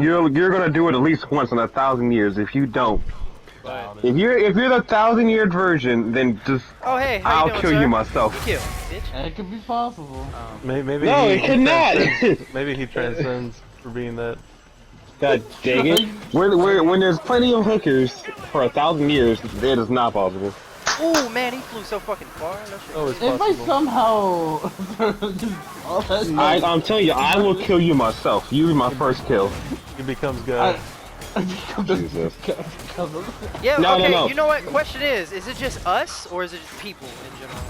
you're gonna do it at least once in 1,000 years. If you don't, if you're the 1,000-year version, then just hey, how I'll you doing, kill sir? you myself. You kill, bitch. It could be possible. Maybe No, it could not. Maybe he transcends for being that. God dang it! When there's plenty of hookers for 1,000 years, it is not possible. Oh man, he flew so fucking far. That shit Oh, it's If I possible. somehow... all that stuff- I'm telling you, I will kill you myself. You be my first kill. He becomes God. Jesus. Yeah, No, okay, no. you know what? Question is it just us, or is it just people in general?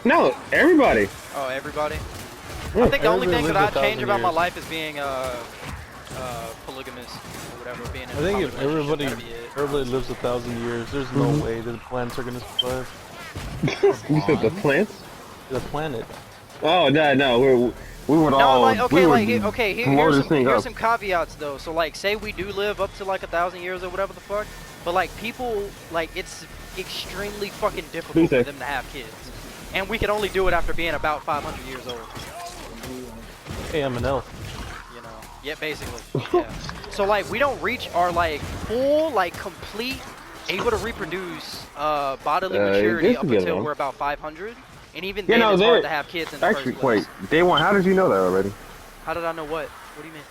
No, everybody. Oh, everybody? Yeah, I think the only everybody thing that lives I'd change 1,000 about my years. life is being, polygamous, or whatever, being in I think a if poly everybody relationship, lives 1,000 years, there's no way that the plants are gonna survive. You said the plants? The planet. Oh no, we would No, all. like, okay, we like, would okay, blow this thing here's up. some caveats, though. So, like, say we do live up to, like, 1,000 years or whatever the fuck, but, like, people, like, it's extremely fucking difficult for them to have kids. And we can only do it after being about 500 years old. Hey, I'm an elf. You know? Yeah, basically. Yeah. So, like, we don't reach our, like, full, like, complete, able to reproduce, bodily maturity up until we're about 500. And even then, it's hard to have kids in the first place. Wait, Day One, how did you know that already? How did I know what? What do you mean?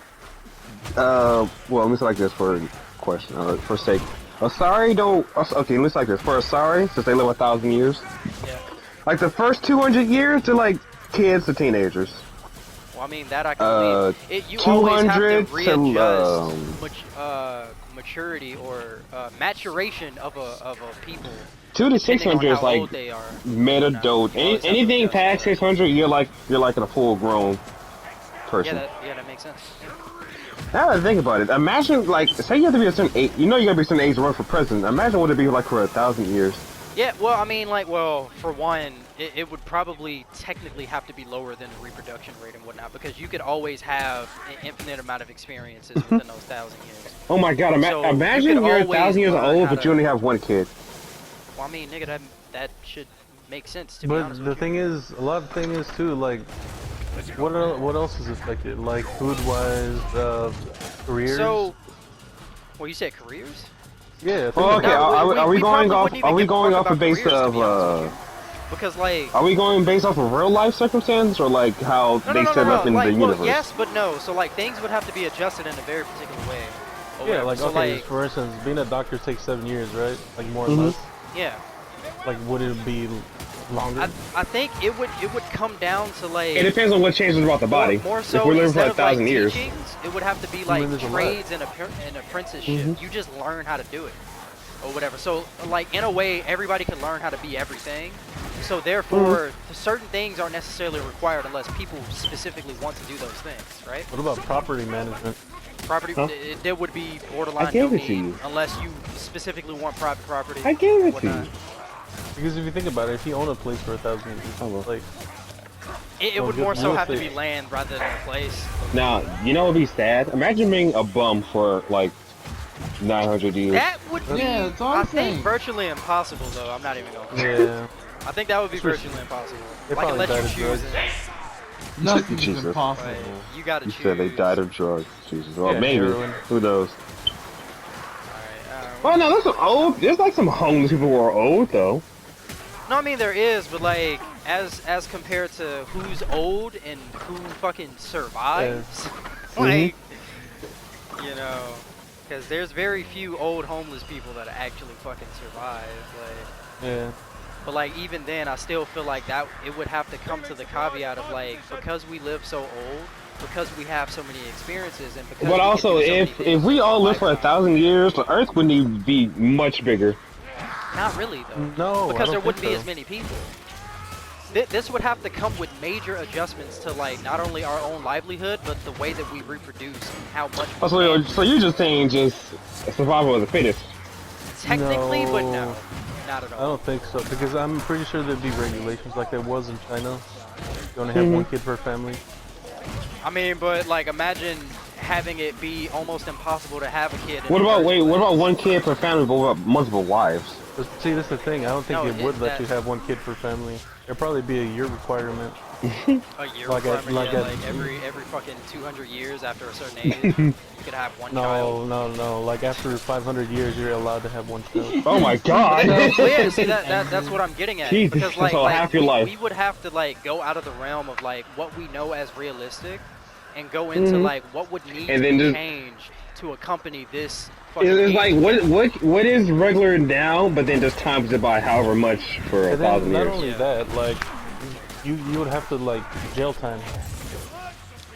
Well, let me say like this for question, for sake. Asari don't. Okay, let's like this. For Asari, since they live 1,000 years, Yeah. like the first 200 years, they're like kids to teenagers. Well, I mean, that I can believe. You always have to 200 readjust maturity or maturation of a people. 200 to 600 is like they are. mid-adult. Anything past 600, you're like a full-grown person. Yeah, that makes sense. Now that I think about it, imagine like say you have to be a certain age. You know you gotta be a certain age to run for president. Imagine what it'd be like for 1,000 years. Yeah, well, I mean, like, well, for one, it would probably technically have to be lower than the reproduction rate and whatnot, because you could always have an infinite amount of experiences within those 1,000 years. Oh my God! So imagine you you're could 1,000 years always old, but you only have one kid. Well, I mean, nigga, that should make sense to be But honest the with thing is, a lot of thing is too, like, what else is affected? Like food-wise, careers. So, well, you said careers? Yeah. Oh, okay. Are we going off? Are we going off a base of? Because like. Are we going based off of real life circumstances or like how they set up in the universe? Well, yes, but no. So like things would have to be adjusted in a very particular way. Yeah, like so, okay, like, for instance, being a doctor takes 7 years, right? Like more or less. Yeah. Like would it be longer? I think it would come down to like. It depends on what changes about the body. More so, if we're living for instead of 1,000 like years, teachings, it would have to be like trades and apprenticeship. You just learn how to do it, or whatever. So like in a way, everybody can learn how to be everything. So therefore, certain things aren't necessarily required unless people specifically want to do those things, right? What about property management? Property, there would be borderline no need unless you specifically want private property. I gave it to you. Because if you think about it, if you own a place for 1,000 years, like it would more so have to be land rather than a place. Now, you know what would be sad? Imagine being a bum for like 900 years. That would be, I think, saying. virtually impossible, though. I'm not even going to. Yeah. I think that would be virtually impossible. They Like, probably unless you died of choose drugs. it. Nothing's Jesus. impossible. Like, you gotta You choose. said they died of drugs. Jesus. Well, Yeah, maybe. heroin. Who knows? Alright, Well, no, there's some old. There's like some homeless people who are old though. No, I mean there is, but like as compared to who's old and who fucking survives, like you know, because there's very few old homeless people that actually fucking survive. Like, Yeah. but like even then, I still feel like that it would have to come to the caveat of like because we live so old, because we have so many experiences, and because. But also, if we all live for 1,000 years, the Earth wouldn't even be much bigger. Not really though. No, because I there don't wouldn't think be so. as many people. This would have to come with major adjustments to like not only our own livelihood, but the way that we reproduce and how much. So you're just saying just survival of the fittest. Technically, No. but no, not at I all. don't think so, because I'm pretty sure there'd be regulations like there was in China. You only have one kid per family. I mean, but like imagine having it be almost impossible to have a kid. What about what about one kid per family, but what about multiple wives? But see, that's the thing. I don't think No, it would let that- you have one kid per family. There'd probably be a year requirement. A year Like at- requirement, like yeah, at- like every fucking 200 years after a certain age, you could have one child. No. Like after 500 years, you're allowed to have one child. Oh my god! Well, yeah, see that's what I'm getting at. Jesus, Because that's all half your life. we would have to like go out of the realm of like what we know as realistic, and go into like what would need And to then be just- changed to accompany this. Fucking It's age. like what is regular now, but then just times it by however much for And 1,000 then not years. only Yeah. that, like you would have to like jail time.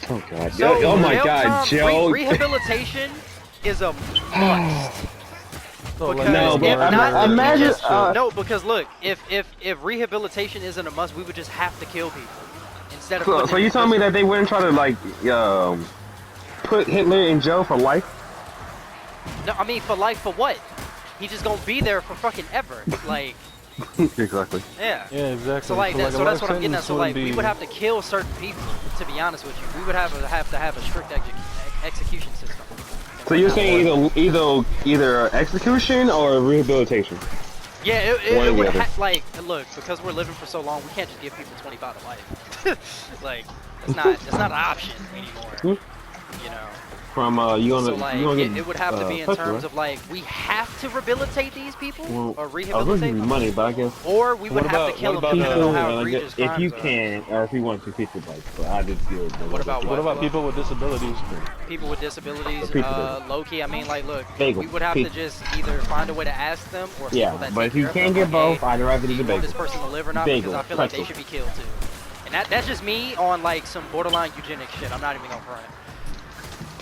Oh god! So, oh my jail god, time, Joe! rehabilitation is a must. So, like, Because No, if but not, we imagine. just, no, because look, if rehabilitation isn't a must, we would just have to kill people instead of. So, putting so them you in telling me prison. that they wouldn't try to like put Hitler in jail for life? No, I mean for life for what? He just gonna be there for fucking ever. Like, Exactly. yeah. Yeah, exactly. So like that, a so that's life what I'm getting at. sentence So like wouldn't we be- would have to kill certain people. To be honest with you, we would have to have a strict execution system. So you're saying either execution or rehabilitation? Yeah, One it or would the other. like look, because we're living for so long, we can't just give people 25 to life. Like that's not an option anymore. You know. From you So gonna like you gonna get it would have to be in touched, terms right? of like we have to rehabilitate these people Well, or I was going to rehabilitate give you them, money, but I guess or we would What have about- to kill what them about, depending on how I egregious guess if you crimes are. can, or if you want to keep it like, but I just feel. What about What about people with disabilities? people with disabilities? People that- Low key, I mean, like, look, Bagel. we would have to People. just either find a way to ask them, or Yeah, people that but take if you care of can't them, get like, both, I'd rather do do you the want this bagel. person to live or not? Bagel, Because I feel like they pretzel. should be killed too. And that's just me on like some borderline eugenic shit. I'm not even gonna front.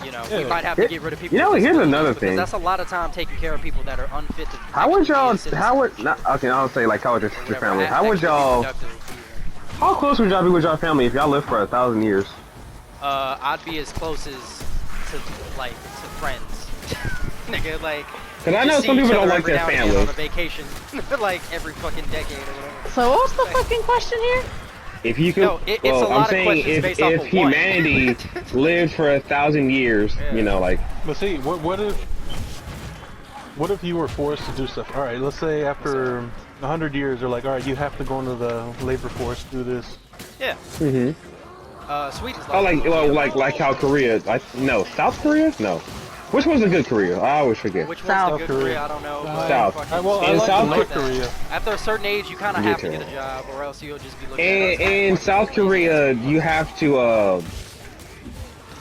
You know, we Yeah. might have to get rid of people. You know, with here's disabilities another because thing. that's a lot of time taking care of people that are unfit to. How would actually be y'all? a citizen How would? Not, okay, I'll say like how would your or whatever, family? How would actually be y'all? productive either. How close would y'all be with your family if y'all lived for 1,000 years? I'd be as close as to like to friends. Nigga, like. Cause I just know see some each people don't other like every their now and again family. on a vacation, like every fucking decade or whatever. So what's the fucking question here? If you could, No, it's a well, lot I'm of saying questions if based off of one. humanity lived for 1,000 years, Yeah. you know, like But see, what if you were forced to do stuff? All right, let's say after 100 years, they're like, all right, you have to go into the labor force, do this. Yeah. Mhm. Sweden's Oh, like how Korea, no, South Korea, no. Which one's a good Korea? I always forget. Which one's South the good Korea? I don't know. But South. fucking Well, I In like South North that. Korea. After a certain age, you kind of Me have to too. get a job, or else you'll just be looking at us In like, South Korea, you have to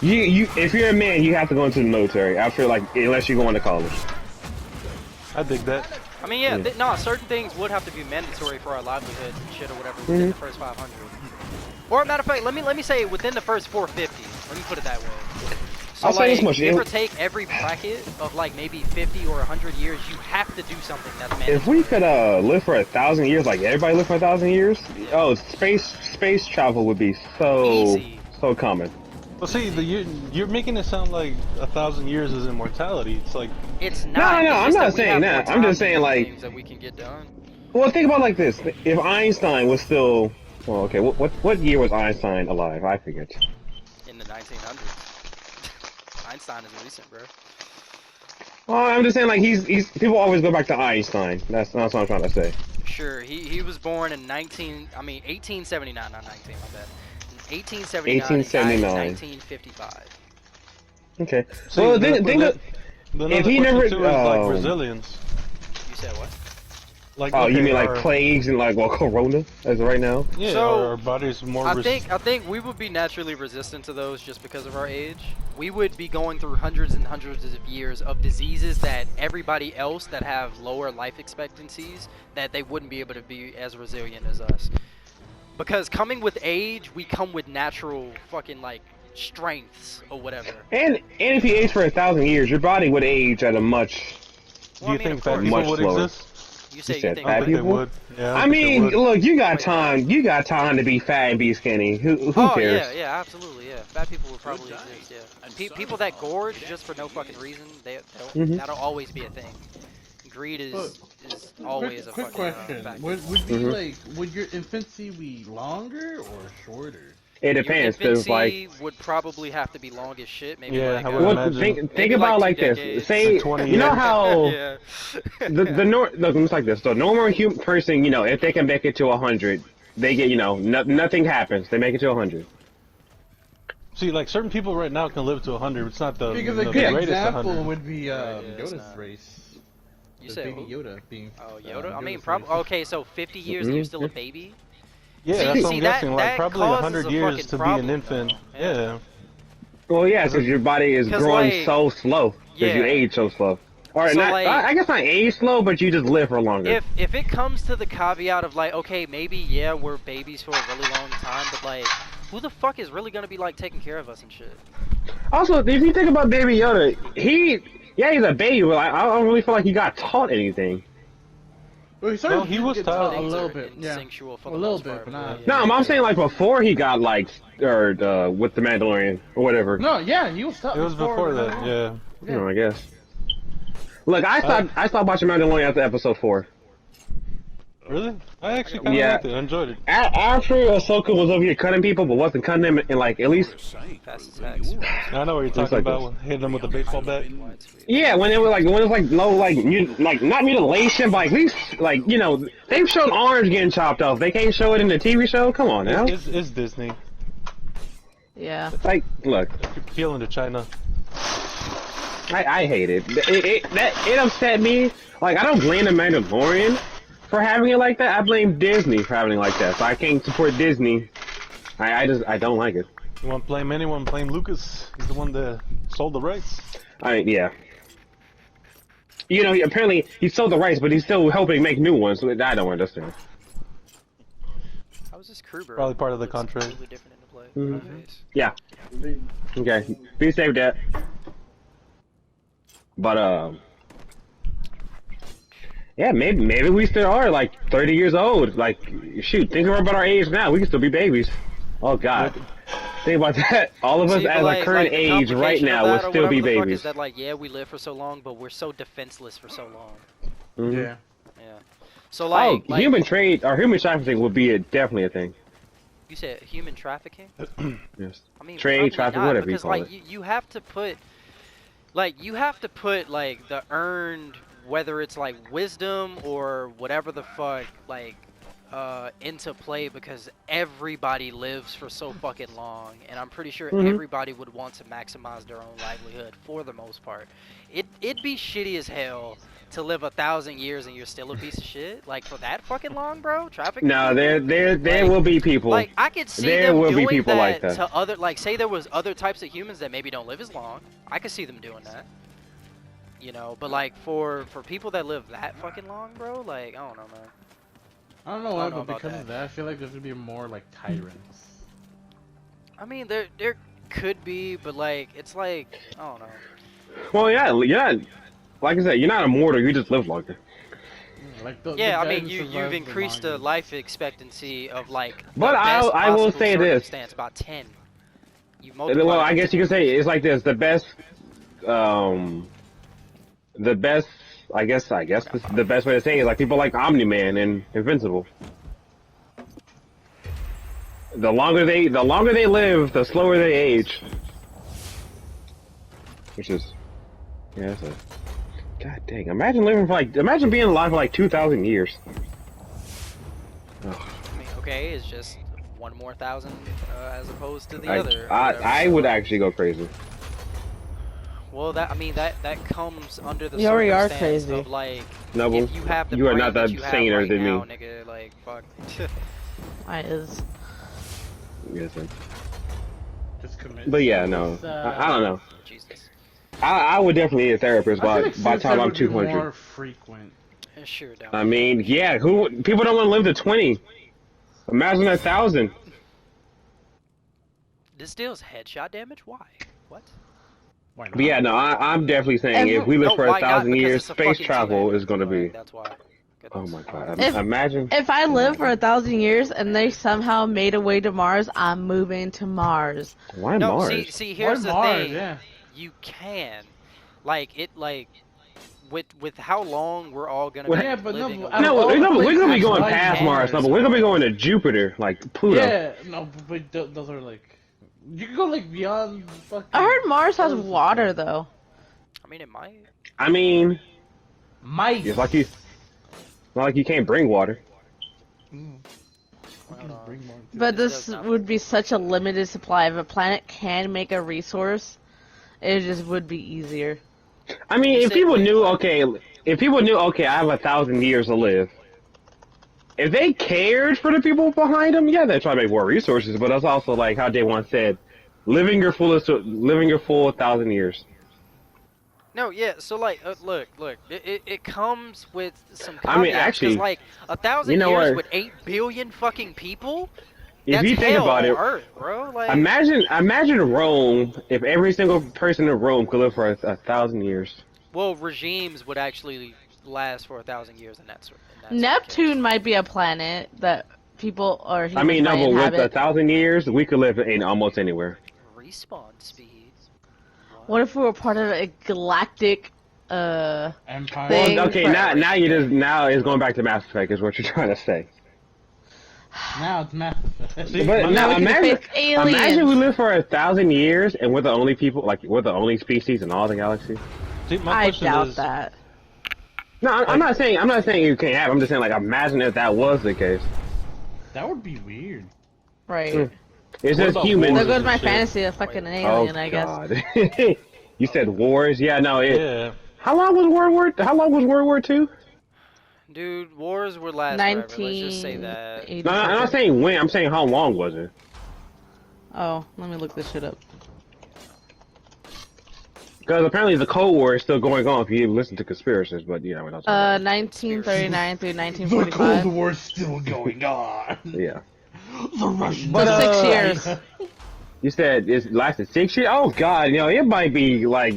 you if you're a man, you have to go into the military after like unless you're going to college. I dig that. I mean, yeah, no, certain things would have to be mandatory for our livelihoods and shit or whatever within the first 500. Or matter of fact, let me say within the first 450. Let me put it that way. So I'll say this like, much, give or if- take every bracket of like maybe 50 or 100 years, you have to do something that's mandatory. If we could live for 1,000 years, like everybody lived for 1,000 years, oh, space travel would be Easy. so common. Well, see, you're making it sound like 1,000 years is immortality. It's like, It's No, not. no, it's I'm just not that we saying have that. more I'm time just to saying, do like- things that we can get done. Well, think about it like this: if Einstein was still, well, okay, what year was Einstein alive? I forget. In the 1900s. Einstein is recent, bro. Well, I'm just saying, like he's people always go back to Einstein. That's what I'm trying to say. Sure, he was born in 1879, not 19, my bad. In 1879, 1879. 1955. Okay. see, Well, the- think the- of, another if he question never, too is like oh. resilience. You said what? Like, oh, you okay, mean like our- plagues and like Corona as of right now? Yeah, So, our body's more. I think we would be naturally resistant to those just because of our age. We would be going through hundreds and hundreds of years of diseases that everybody else that have lower life expectancies, that they wouldn't be able to be as resilient as us. Because coming with age, we come with natural fucking like strengths or whatever. And if you age for 1,000 years, your body would age at a much. Do you think of fat course. people Much would slower. exist? You say you said think I fat don't think they people? would. Yeah, I think they mean, would. look, you got time. You got time to be fat and be skinny. Who Oh cares? yeah, absolutely, yeah. Fat people would probably exist, yeah. People that gorge just for no fucking reason, Mhm. that'll always be a thing. Greed is always a quick fucking question. factor. Would be Mhm. like, would your infancy be longer or shorter? It Your depends, cause like, infancy would probably have to be long as shit. Maybe Yeah, like I would what, imagine. think Maybe about like it like 2 this. decades. Say, Like 20 you know years. how yeah. the look, it's like this. The normal human person, you know, if they can make it to 100, they get, you know, nothing happens. They make it to 100. See, like certain people right now can live to 100. It's not the, Because the a good greatest example 100. would be it's Yoda's not. race. You The said baby who? Yoda being. Oh, Yoda. I mean, Yoda's probably. race. Okay, so 50 years and you're still a baby. Yeah, See- that's what see, I'm that- guessing. that Like probably causes 100 a years fucking to problem, be an infant. though. Yeah. Yeah. Well, yeah, because your body is 'Cause, growing like, so slow. Because you yeah. age so slow. Or So, not, like- I guess not age slow, but you just live for longer. If it comes to the caveat of like, okay, maybe yeah, we're babies for a really long time, but like, who the fuck is really gonna be like taking care of us and shit? Also, if you think about Baby Yoda, he's a baby, but I don't really feel like he got taught anything. Well, he started No, he to was get taught a Things little are bit, yeah. instinctual for A the little most bit, part, but but not. No, I'm saying like before he got like, or with the Mandalorian or whatever. No, yeah, he was taught. It was before that. Yeah. You know, I guess. Look, I stopped watching Mandalorian after episode 4. Really? I actually kind of Yeah. liked it. I enjoyed it. After Ahsoka was over here cutting people, but wasn't cutting them in like at least. fast attacks. I know what you're Looks talking like about. this. When hitting them with the baseball bat. Yeah, when it was like no like not mutilation, but at least like you know they've shown arms getting chopped off. They can't show it in the TV show. Come on now. It's Disney. Yeah. Like, look, Appealing to China. I hate it. It upset me. Like I don't blame the Mandalorian for having it like that. I blame Disney for having it like that. So I can't support Disney. I don't like it. You want to blame anyone? Blame Lucas. He's the one that sold the rights. Yeah. You know, apparently he sold the rights, but he's still helping make new ones. So I don't understand. How was this crew, bro? Probably part of the It's contract. completely different in the play. Mhm. Face. Yeah. Okay. Be safe, Dad. But yeah, maybe we still are like 30 years old. Like, shoot, think about our age now. We can still be babies. Oh God. Think about that. All of us See, but at like- our current the age right complication of now that will or still be whatever the fuck babies. Is that like, yeah, we live for so long, but we're so defenseless for so long. Mhm. Yeah. Yeah. So like, Oh, human trade or human trafficking would be definitely a thing. you said human trafficking. Yes. I mean, Trade, probably traffic, not, whatever you because, call like, it. you have to put, like the earned, whether it's like wisdom or whatever the fuck, like, into play because everybody lives for so fucking long, and I'm pretty sure Mhm. everybody would want to maximize their own livelihood for the most part. It'd be shitty as hell to live 1,000 years and you're still a piece of shit, like for that fucking long, bro. Trafficking. No, people? there Like- will be people. Like I could see There them will be doing people that, like that. to other, like say there was other types of humans that maybe don't live as long. I could see them doing that. You know, but like for people that live that fucking long, bro, like I don't know, man. I don't know I why, don't know but about because that. of that, I feel like there's gonna be more like tyrants. I mean, there could be, but like it's like I don't know. Well, yeah, like I said, you're not immortal. You just live longer. Like the Yeah, guy I mean, who you've survived the increased the longest. life expectancy of like. But the best I will possible say this. circumstance, about 10. You've Well, multiplied I it guess you could say it's like this: the best, I guess the best way to say it is like people like Omni-Man and Invincible. The longer they live, the slower they age. Which is, yeah, that's a. God dang! Imagine being alive for like 2,000 years. Ugh. I mean, okay, it's just one more thousand as opposed to the I, other. or I, whatever, I so, would like, actually go crazy. Well, that comes under the You already are circumstance crazy. of like Noble, if you have the you are brain not that that you have saner right than now, me. nigga, like fuck. I is. Yes, sir. Just commit. But yeah, no, suicide. I don't know. Jesus. I would definitely need a therapist I by feel like by the time suicide I'm would be 200. more frequent. Sure, down. I mean, yeah, people don't want to live to 20. Imagine 1,000. This deals headshot damage. Why? What? Why not? But yeah, no, I'm definitely saying if we live No, for why not? 1,000 Because years, it's a space fucking travel two-hander. is going to be. That's why. Oh Goodness. my god! If- Imagine. If I live for 1,000 years and they somehow made a way to Mars, I'm moving to Mars. Why No, Mars? see, Why here's the Mars? thing. Yeah. You can, like with how long we're all gonna Well, be yeah, but no, living. but over No, all we're the gonna places be going like past Mars, no, Mars. but we're gonna be going to Jupiter, like Pluto. Yeah, no, but those are like. You can go like beyond fucking. I heard Mars has water though. I mean, it might. I mean, Mice. it's not like you can't bring water. Fucking bring more to But This this does not would make be such a limited supply. If a planet can make a resource, it just would be easier. I mean, You if said- people wait, knew, what? okay, if people knew, okay, I have 1,000 years to live. If they cared for the people behind them, yeah, they'd try to make more resources. But that's also like how Day One said, living your full 1,000 years. No, yeah. So like, look, it comes with some I mean, caveats because actually, like 1,000 you know years what? with 8 billion fucking people. If That's you think hell about on it, Earth, bro. Like, imagine Rome. If every single person in Rome could live for 1,000 years. well, regimes would actually last for 1,000 years in that sort. Neptune might be a planet that people or humans I mean, no, might but with inhabit. 1,000 years, we could live in almost anywhere. Respawn speed. What if we were part of a galactic Empire. Thing Well, okay, for- now it's going back to Mass Effect, is what you're trying to say. Now it's Mass Effect. See, But my- now we can imagine, face aliens. imagine we live for 1,000 years and we're the only people, like we're the only species in all the galaxy. see, my I question doubt is, that. No, I'm not saying you can't have. I'm just saying like imagine if that was the case. That would be weird. Right. Hmm. It's What just about humans. There wars goes my and shit? fantasy of fucking an Oh alien, I guess. God! You said wars? Yeah, no. yeah, How long was World War II? Dude, wars would last forever. Let's just say that. 1980 No, I'm not something. saying when. I'm saying how long was it? Oh, let me look this shit up. Because apparently the Cold War is still going on. If you listen to conspiracies, but you know we don't. talk about 1939 through The 1945. Cold War's still going on. it. Yeah. The Russians. But, For 6 uh, years. You said it lasted 6 years? Oh God, it might be like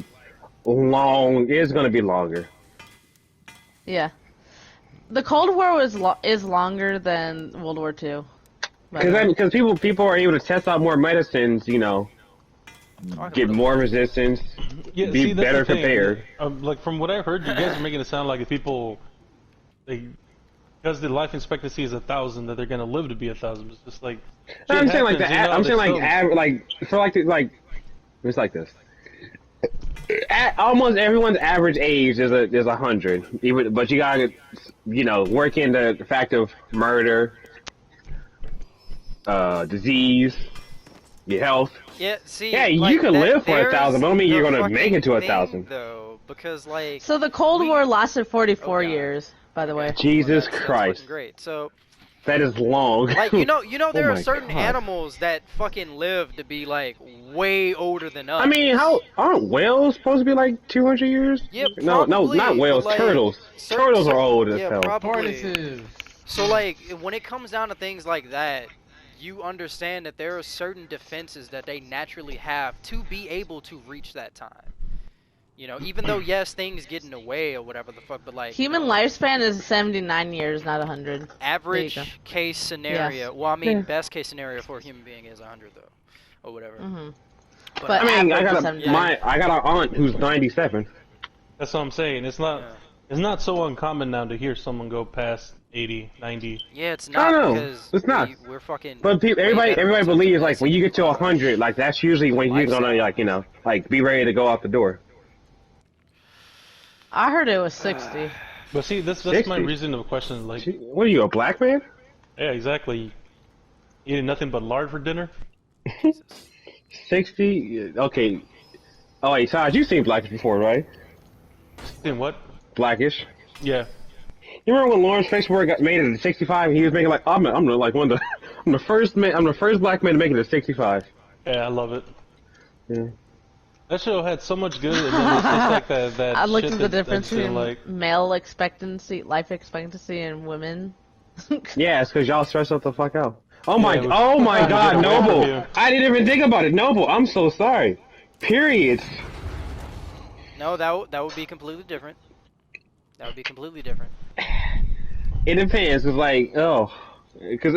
long. It's gonna be longer. Yeah. The Cold War is longer than World War II. by the way. Because people are able to test out more medicines. Get more resistance. yeah. Be see, that's better the thing. prepared. Like from what I've heard, you guys are making it sound like if people, because the life expectancy is 1,000, that they're gonna live to be 1,000. It's just like. No, I'm shit saying like happens, you know, I'm saying they like still- for it's like this. Almost everyone's average age is 100. But you gotta work in the fact of murder, disease, your health. Yeah, see. Yeah, you like, can that- live for there's 1,000, but I don't mean the you're gonna fucking make it to thing, 1,000. though, because like. So the Cold War lasted 44 Oh, God. years, by the way. Jesus That's Christ, fucking great. So, that is long. like, there Oh are my certain God. animals that fucking live to be like way older than us. I mean, aren't whales supposed to be like 200 years? Yeah, No, probably, not whales. but, like, Turtles. Turtles are old as yeah, hell. probably. Tortoises. So like when it comes down to things like that, you understand that there are certain defenses that they naturally have to be able to reach that time. Even though yes, things get in the way or whatever the fuck, but like Human lifespan is 79 years, not 100. average There you case scenario. Well, I mean, best case scenario for a human being is 100 though, or whatever. Hmm. But, But I mean, I average got is 79. I got an aunt who's 97. That's what I'm saying. It's not. Yeah. It's not so uncommon now to hear someone go past 80, 90. yeah, it's not know. because It's not. we're fucking. But way everybody better than believes like some when you get to people. 100, like that's usually when you're gonna like be ready to go out the door. I heard it was 60. But see, that's 60. my reason of question. Like, What are you, a black man? yeah, exactly. Eating nothing but lard for dinner. 60? Okay. Oh wait, Taj, you've seen Blackish before, right? In what? Blackish. Yeah. You remember when Lawrence Fishburne got made it at 65 and he was making like I'm like one of the I'm the first black man to make it at 65. Yeah, I love it. Yeah. That show had so much good, and then it's just like that I looked shit at the that difference feel between like. male life expectancy, and women. Yeah, it's because y'all stress out the fuck out. Oh Yeah, my, it was- oh my Trying to God, get away from Noble! you. I didn't even think about it, Noble. I'm so sorry. Periods. No, that would be completely different. That would be completely different. It depends. It's like because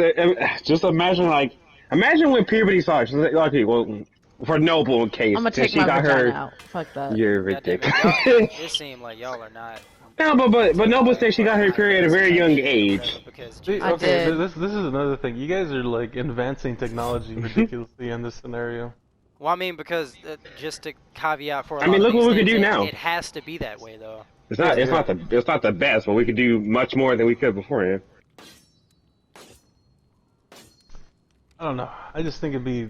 just imagine when puberty starts. It's like, okay, well, for Noble in case I'm gonna take she my got vagina her. out. Fuck that. You're God damn it, ridiculous. it seemed like y'all are not. No, but Noble said she got her period at a very young age. Because See, I okay, did. this is another thing. You guys are like advancing technology ridiculously in this scenario. well, I mean, because just to caveat for. I mean, look what we can do now. It has to be that way, though. It's not the best, but we could do much more than we could beforehand. I don't know. I just think it'd be.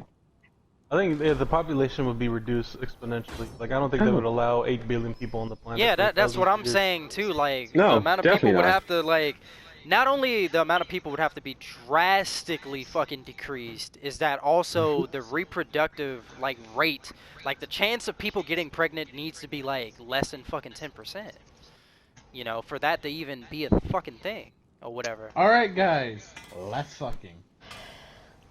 I think the population would be reduced exponentially. Like I don't think they would allow 8 billion people on the planet. Yeah, for that's what I'm thousands of years. saying too. Like No, the amount of definitely people would not. have to like, not only the amount of people would have to be drastically fucking decreased, is that also the reproductive like rate, like the chance of people getting pregnant needs to be like less than fucking 10%. You know, for that to even be a fucking thing or whatever. Alright, guys. Less fucking.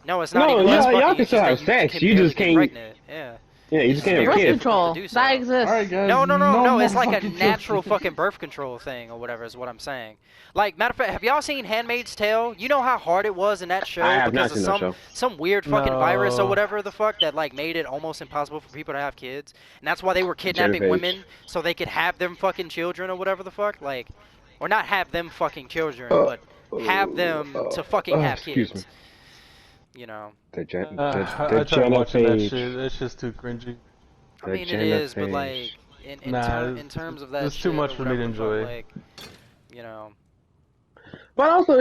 No, it's not No, even less y'all fucking. can It's still just have that sex. can You barely just get can't. pregnant. Yeah. Yeah, you just can't have Birth kids. control. To do so. That exists. Alright, guys. No, more it's like a fucking natural children. fucking birth control thing or whatever is what I'm saying. Like, matter of fact, have y'all seen Handmaid's Tale? You know how hard it was in that show I have not because of seen that show. some weird fucking virus or No. whatever the fuck that like made it almost impossible for people to have kids, and that's why they were kidnapping Jennifer H. women so they could have them fucking children or whatever the fuck, like, or not have them fucking children, but have them to fucking have excuse kids. You know. I tried Jenna watching that Page. shit. It's just too cringy. I The mean, it Jenna is, but Page. like, in Nah, terms of that, it's too shit much or for me to whatever the fuck, enjoy. Like, you know. But also,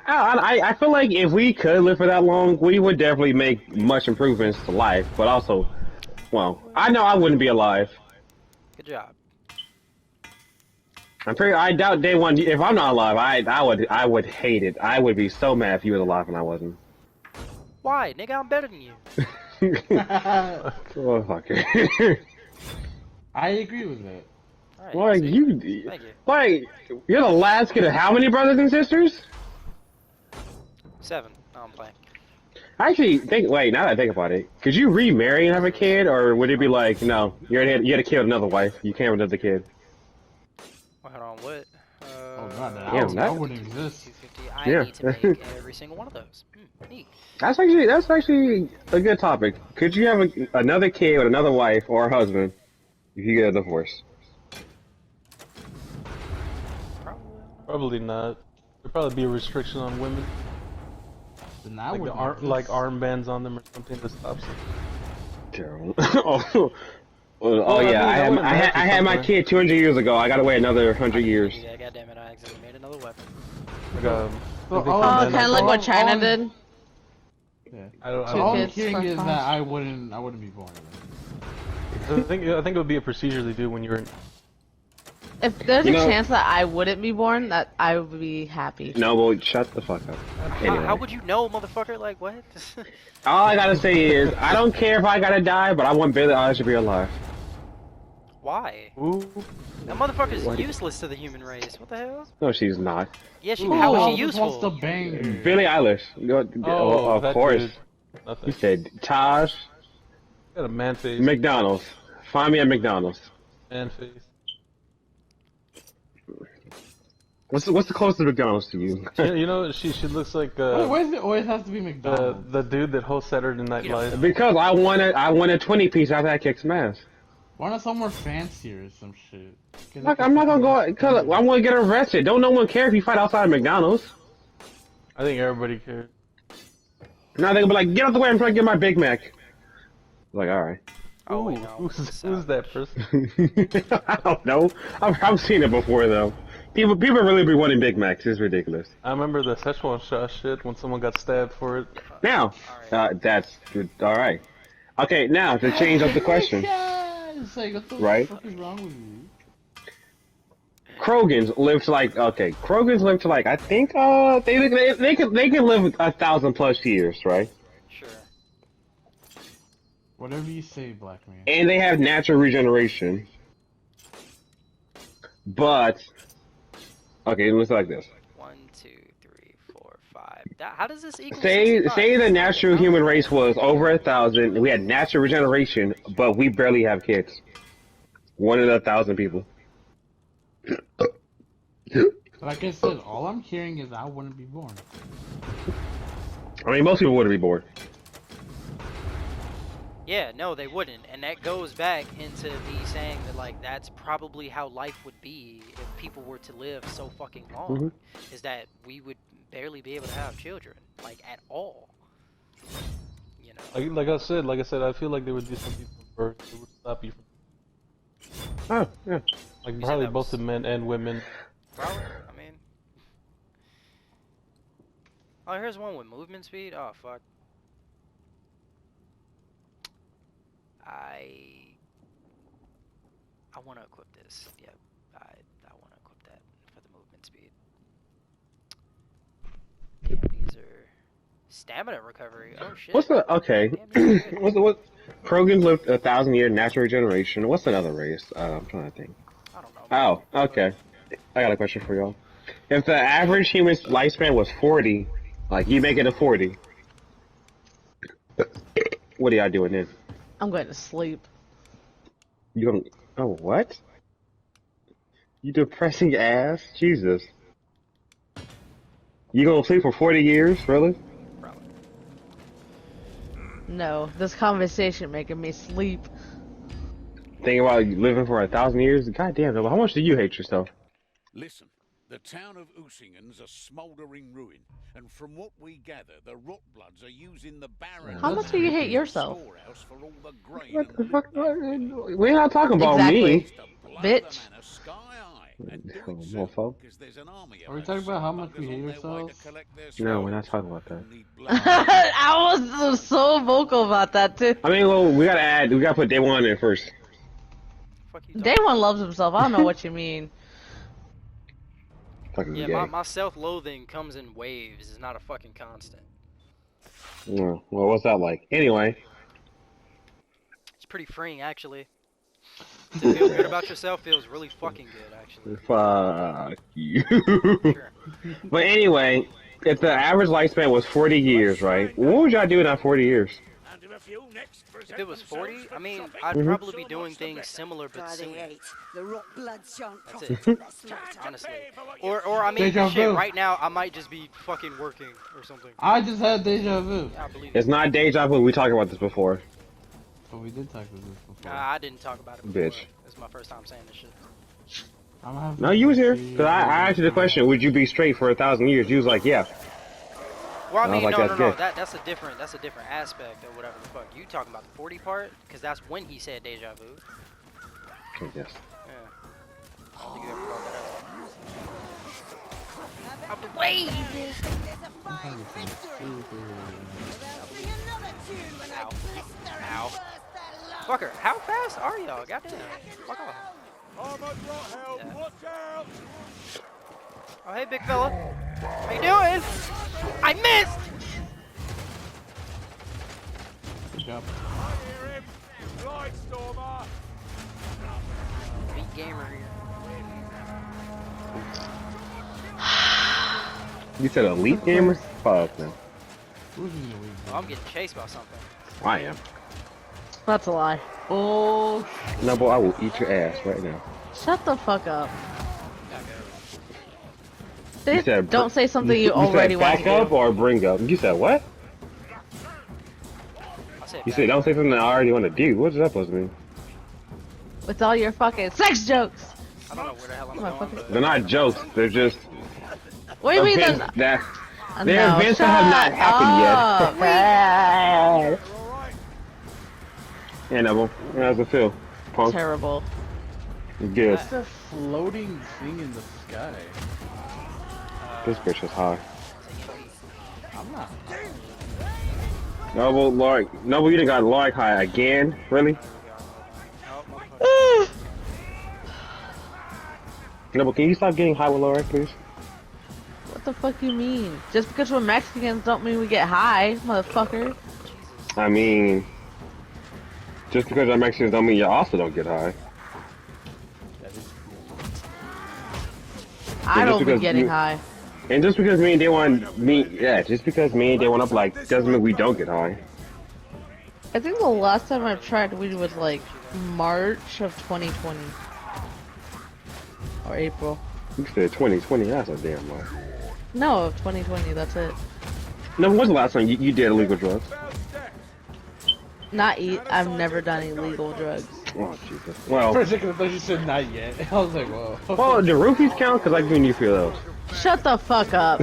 I feel like if we could live for that long, we would definitely make much improvements to life. But also, well, I know I wouldn't be alive. Good job. I doubt day one. If I'm not alive, I would hate it. I would be so mad if you was alive and I wasn't. Why, nigga? I'm better than you. Oh fucker. I agree with that. All right, Like see? you, Thank you. like you're the last kid of how many brothers and sisters? 7. No, I'm playing. Actually, wait. Now that I think about it, could you remarry and have a kid, or would it be like, no, you had a kid with another wife, you can't have another kid? Well, hold on, what? Oh god, Yeah, that wouldn't exist. 250. I Yeah. need to make every single one of those. Neat. That's actually a good topic. Could you have another kid with another wife or a husband if you get a divorce? Probably. Probably not. There'd probably be a restriction on women, Then that like would like armbands on them or something that stops them. Terrible. Oh I mean, yeah, I wouldn't I have to had my somewhere. kid 200 years ago. I gotta wait another 100 years. Yeah, goddammit, I accidentally made another weapon. Like, So, I think all- for Oh, men, kind of like what China all- did. Yeah. I don't. So all I'm kids, hearing first is class. that I wouldn't be born. I think it would be a procedure they do when you're in. If there's You a know- chance that I wouldn't be born, that I would be happy. No, well, shut the fuck up. Anyway. How would you know, motherfucker? Like, what? All I gotta say is, I don't care if I gotta die, but I want Billie Eilish to be alive. Why? Ooh. That motherfucker's What? useless to the human race. What the hell? No, she's not. Yeah, she, Who how is else she wants to useful? bang? Billie Eilish. Oh, Of that course. dude. Nothing. You said Taj Got a man face. McDonald's. Find me at McDonald's. Man face. What's the closest McDonald's to you? You know, she looks like Why does it always have to be McDonald's? the dude that hosts Saturday Night Live. Because I want a 20 piece after I kick some ass. Why not somewhere fancier or some shit? Look, I'm not gonna go. Cause I want to get arrested. Don't no one care if you fight outside of McDonald's. I think everybody cares. Now they're gonna be like, get out the way. I'm trying to get my Big Mac. Like, all right. Oh, wait, Ooh, no. who's that person? I don't know. I've seen it before though. People really be wanting Big Macs. It's ridiculous. I remember the Szechuan sauce shit when someone got stabbed for it. Now, that's good. All right. Okay, now to change up the question. It's like, what the Right. fuck is wrong with you? Krogans live to like Krogans live to like I think they can live 1,000+ years, right? Sure. Whatever you say, black man. And they have natural regeneration. But okay, let's like this. 1, 2, 3, 4, 5. How does this equal? Say 65? the natural human race was over 1,000. We had natural regeneration, but we barely have kids. 1 in 1,000 people. Like I said, all I'm hearing is I wouldn't be born. I mean, most people wouldn't be bored. Yeah, no, they wouldn't, and that goes back into me saying that like that's probably how life would be if people were to live so fucking long. Is that we would barely be able to have children, like at all. You know. Like I said, I feel like there would be some people from birth that would stop you from. Oh, yeah. Like said probably that both was- the men and women. Probably. I mean. Oh, here's one with movement speed. Oh fuck. I want to equip this. Yep, I want to equip that for the movement speed. Damn, these are stamina recovery. Oh shit. What's the okay? Damn, these are good. what? Krogans lived 1,000 year natural regeneration. What's another race? I'm trying to think. I don't know. Man. Oh, okay. I got a question for y'all. If the average human lifespan was 40, like you make it a 40, what are y'all doing then? I'm going to sleep. You gonna? Oh, what? You depressing ass, Jesus. You gonna sleep for 40 years, really? Probably. No, this conversation making me sleep. Thinking about you living for 1,000 years? God damn, how much do you hate yourself? Listen, the town of Usingen's a smouldering ruin, and from what we gather, the Rotbloods are using the barren How much do you hate as a yourself? storehouse for all the grain What and the fuck? loot. We're not talking about Exactly. me. To blow Bitch. the manor sky high, and do Oh, it soon, mofo. 'cause there's an army of Are we us talking about how much we buggers hate on their way to ourselves? collect their No, we're not spoils. talking about that. Who need blood. I was so vocal about that too. I mean, well, we gotta put day one in first. Fuck you. Day one loves himself. I don't know what you mean. Fucking Yeah, gay. my self-loathing comes in waves. It's not a fucking constant. Yeah, well, what's that like? Anyway. It's pretty freeing, actually. To feel good about yourself feels really fucking good, actually. Fuck you. Sure. But anyway, if the average lifespan was 40 years, right? What would y'all do in that 40 years? If it was 40, I mean, I'd probably be doing things similar but By the sooner. 8, the rock bloods shan't That's profit it. their slaughter. Honestly. Or I mean, Deja shit, vu. right now I might just be fucking working or something. I just had deja vu. Yeah, I believe It's it. not deja vu. We talked about this before. But we did talk about this before. I didn't talk about it before. Bitch. It's my first time saying this shit. I'm having No, you was here. to- Cause I asked you the question, would you be straight for 1,000 years? You was like, yeah. Well, I I was mean, like, no, that's no, no. good. That's a different aspect of whatever the fuck you talking about, the 40 part, because that's when he said deja vu. Yes. Yeah. I don't think you ever brought that up. Out the way! Ow. Ow. Fucker, how fast are y'all? Goddamn. Fuck off. Yeah. Oh, hey, big fella. How you doing? I missed! Good job. Big gamer here. You said elite gamer? Fuck no. Who's in the lead? Oh, I'm getting chased by something. I am. That's a lie. Oh, No, boy, I will eat your ass right now. Shut the fuck up. You said Don't say something you already said want back to up do. or bring up? You said what? I said You said don't say something I already want to do. What does that supposed to mean? With all your fucking sex jokes. I don't know where the hell I'm Motherfucker. going, but They're not jokes. They're just What do you mean events then? that they're events that have not happened yet. Yeah, Neville. How's it feel? Punk? Terrible. Good. what's that floating thing in the sky? This bitch is high. I'm not. Noble, Lark. Noble, you done got Lark high again? Really? oh, Noble, can you stop getting high with Lark, please? What the fuck you mean? Just because we're Mexicans don't mean we get high, motherfucker. I mean, just because I'm Mexicans don't mean you also don't get high. I just don't be because getting you- high. And just because me and they want me, yeah, just because me and they went up like doesn't mean we don't get high. I think the last time I tried weed was like March of 2020. Or April. You said 2020, that's a damn lie. No, of 2020, that's it. No, when was the last time you did illegal drugs? Not eat. I've never done illegal drugs. Oh, Jesus. For Well, a second, I thought you said not yet. I was like, whoa. well, the roofies count because I given you a few of those. Shut the fuck up.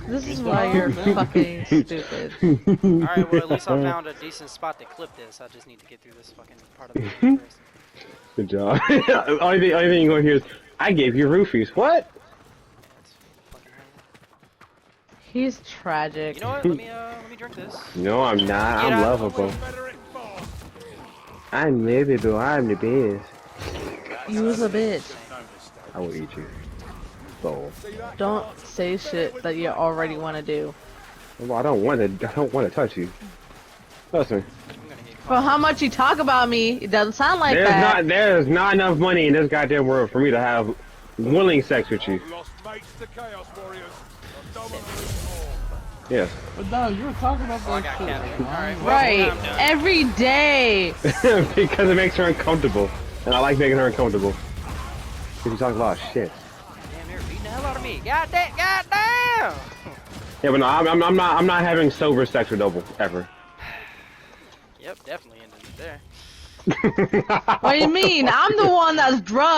This is why you're fucking stupid. Alright, well, at least I found a decent spot to clip this. I just need to get through this fucking part of the video first. Good job. only thing you're gonna hear is, I gave you roofies. What? That's fucking He's tragic. You know what? Let me drink this. No, I'm not. I'm lovable. I'm livable. I'm the best. You was a bitch. I will eat you. So, Don't say shit that you already want to do. well, I don't want to touch you. Listen, For how much you talk about me, it doesn't sound like that. there's not enough money in this goddamn world for me to have willing sex with you. Yes. But no, you were talking about Oh, I that got shit. Kevin. Alright, well, Right. I'm done. Every day. Because it makes her uncomfortable, and I like making her uncomfortable. Because you talk a lot of shit. Damn, they're beating the hell out of me. Goddamn! Goddamn! Yeah, but no, I'm not having sober sex with Noble ever. Yep, definitely ended it there. What do you mean? I'm the one that's drugged.